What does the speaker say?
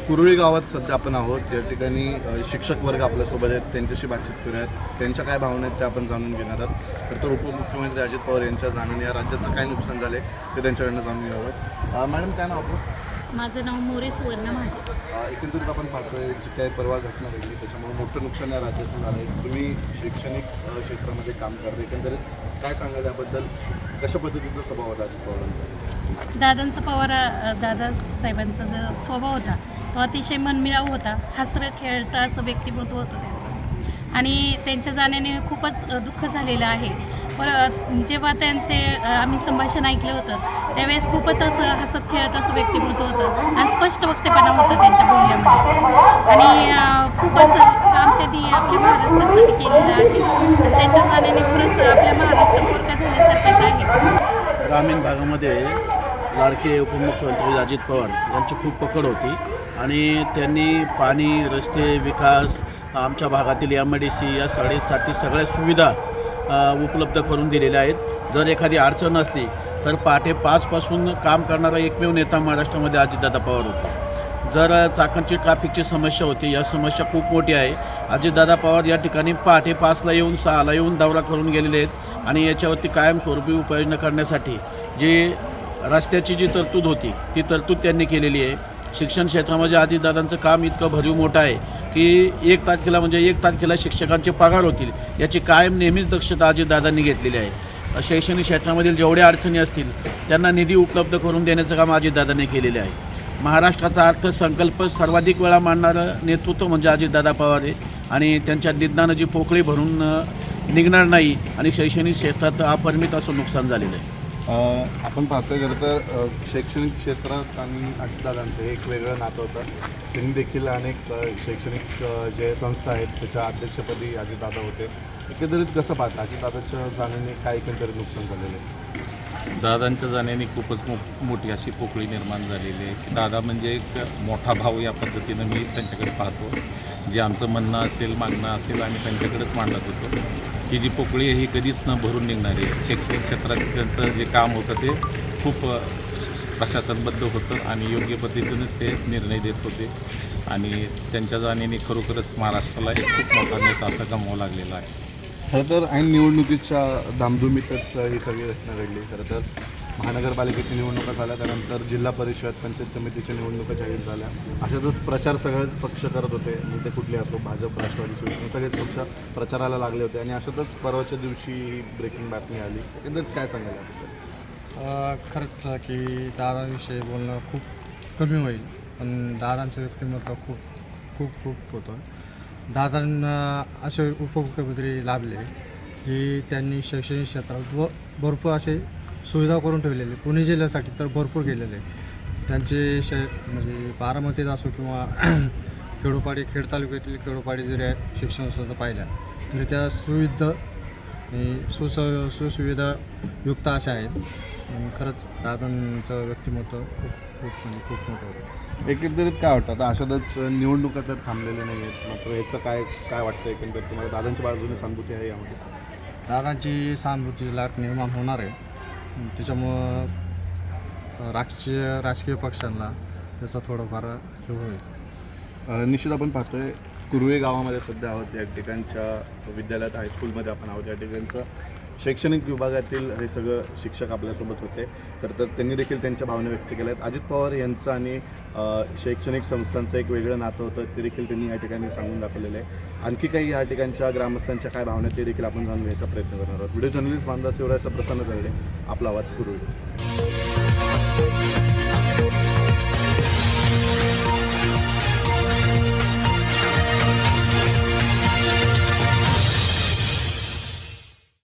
कुरुळी गावात सध्या आपण आहोत. त्या ठिकाणी शिक्षक वर्ग आपल्यासोबत आहेत, त्यांच्याशी बातचीत करूयात. त्यांच्या काय भावना आहेत त्या आपण जाणून घेणार आहोत. तर उपमुख्यमंत्री अजित पवार यांच्या जाण्याने या राज्याचं काय नुकसान झाले ते त्यांच्याकडनं जाणून घ्यावं. मॅडम काय नाव आपलं? माझं नाव मोरे सुवर्ण म्हाटे. एकंदरीत आपण पाहतोय जी काय परवा घटना घडली त्याच्यामुळे मोठं नुकसान या राज्यातून झालं आहे. तुम्ही शैक्षणिक क्षेत्रामध्ये काम करता, एकंदरीत काय सांगाल याबद्दल? कशा पद्धतीचा स्वभाव होता अजित पवारांचा? दादा साहेबांचा जो स्वभाव होता तो अतिशय मनमिळाऊ होता. हसरं खेळता असं व्यक्तिमत्व होतं त्यांचं आणि त्यांच्या जाण्याने खूपच दुःख झालेलं आहे. जेव्हा त्यांचे आम्ही संभाषण ऐकलं होतं त्यावेळेस खूपच असं हसत खेळत असं व्यक्तिमत्व होतं आणि स्पष्ट वक्तेपणा होता त्यांच्या बोलण्यामध्ये आणि खूप असं काम त्यांनी आपल्या महाराष्ट्रासाठी केलेलं आहे. तर त्यांच्या जाण्याने खरंच आपल्या महाराष्ट्र कोरका झाल्यासारखंच आहे. ग्रामीण भागामध्ये लाडके उपमुख्यमंत्री अजित पवार यांची खूप पकड होती आणि त्यांनी पाणी, रस्ते, विकास, आमच्या भागातील MIDC या साडेसाठी सगळ्या सुविधा उपलब्ध करून दिलेल्या आहेत. जर एखादी अडचण असली तर पहाटे 5 पासून काम करणारा एकमेव नेता महाराष्ट्रामध्ये अजितदादा पवार होते. जर चाकणची ट्रॅफिकची समस्या होती, या समस्या खूप मोठी आहे. अजितदादा पवार या ठिकाणी पहाटे 5ला येऊन 6ला येऊन दौरा करून गेलेले आहेत आणि याच्यावरती कायमस्वरूपी उपाययोजना करण्यासाठी जी रस्त्याची जी तरतूद होती ती तरतूद त्यांनी केलेली आहे. शिक्षण क्षेत्रामध्ये अजितदादांचं काम इतकं भरीव मोठं आहे की 1 तारखेला शिक्षकांचे पगार होतील याची कायम नेहमीच दक्षता अजितदादांनी घेतलेली आहे. शैक्षणिक क्षेत्रामधील जेवढ्या अडचणी असतील त्यांना निधी उपलब्ध करून देण्याचं काम अजितदादांनी केलेलं आहे. महाराष्ट्राचा अर्थसंकल्प सर्वाधिक वेळा मांडणारं नेतृत्व म्हणजे अजितदादा पवार आहे आणि त्यांच्या निधनानं जी पोकळी भरून निघणार नाही आणि शैक्षणिक क्षेत्रात अपरिमित असं नुकसान झालेलं आहे. आपण पाहतोय खरं तर शैक्षणिक क्षेत्रात आणि अजितदादांचं एक वेगळं नातं होतं. त्यांनी देखील अनेक शैक्षणिक जे संस्था आहेत त्याच्या अध्यक्षपदी अजितदादा होते. एकंदरीत कसं पाहता अजितदादाच्या जाण्याने काय एकंदरीत नुकसान झालेलं आहे? दादांच्या जाण्याने खूपच मोठी अशी पोकळी निर्माण झालेली आहे. दादा म्हणजे एक मोठा भाऊ या पद्धतीनं मी त्यांच्याकडे पाहतो. जे आमचं म्हणणं असेल, मागणं असेल आम्ही त्यांच्याकडेच मांडत होतो. ही जी पोकळी आहे ही कधीच न भरून निघणारी आहे. शैक्षणिक क्षेत्रात त्यांचं जे काम होतं ते खूप प्रशासनबद्ध होतं आणि योग्य पद्धतीनेच ते निर्णय देत होते आणि त्यांच्या जाण्याने खरोखरच महाराष्ट्राला एक खूप मोठा नेता असा गमावा लागलेला आहे. खरं तर ऐन निवडणुकीच्या धामधुमीतच ही सगळी घटना घडली. खरं तर महानगरपालिकेची निवडणुका झाल्या, त्यानंतर जिल्हा परिषद, पंचायत समितीच्या निवडणुका जाहीर झाल्या. अशातच प्रचार सगळेच पक्ष करत होते. मग ते कुठले असो, भाजप, राष्ट्रवादी, शिवसेना सगळेच पक्ष प्रचाराला लागले होते आणि अशातच परवाच्या दिवशी ब्रेकिंग बातमी आली. एकंदरीत काय सांगायला? खरंच की दादांविषयी बोलणं खूप कमी होईल, पण दादांचं व्यक्तिमत्व खूप खूप खूप होतं. दादांना असे उपमुख्यमंत्री लाभले की त्यांनी शैक्षणिक क्षेत्रात भरपूर असे सुविधा करून ठेवलेले. पुणे जिल्ह्यासाठी तर भरपूर केलेले. त्यांचे म्हणजे बारामतीत असो किंवा खेड तालुक्यातील खेडोपाडी जरी शिक्षण संस्था पाहिल्या तरी त्या सुसुविधायुक्त अशा आहेत. खरंच दादांचं व्यक्तिमत्व खूप मोठं होतं. एकंदरीत काय वाटतं आता अशातच निवडणुका तर थांबलेल्या नाही आहेत, मात्र याचं काय वाटतं एकंदरीत तुम्हाला? दादांच्या बाजूने सहानुभूती आहे यामध्ये? दादांची सहानुभूती लाट निर्माण होणार आहे. त्याच्यामुळं राजकीय पक्षांना त्याचा थोडंफार हे होईल. निश्चित आपण पाहतोय कुरुळे गावामध्ये सध्या आहोत. या ठिकाणच्या विद्यालयात, हायस्कूलमध्ये आपण आहोत. या ठिकाणचं शैक्षणिक विभागातील हे सगळं शिक्षक आपल्यासोबत होते. तर त्यांनी देखील त्यांच्या भावना व्यक्त केल्या आहेत. अजित पवार यांचं आणि शैक्षणिक संस्थांचं एक वेगळं नातं होतं ते देखील त्यांनी या ठिकाणी सांगून दाखवलेलं आहे. आणखी काही या ठिकाणच्या ग्रामस्थांच्या काय भावना ते देखील आपण जाणून घ्यायचा प्रयत्न करणार आहोत. व्हिडिओ जर्नलिस्ट बांधा शिवराय प्रसन्न करणे, आपला आवाज कुरुळे.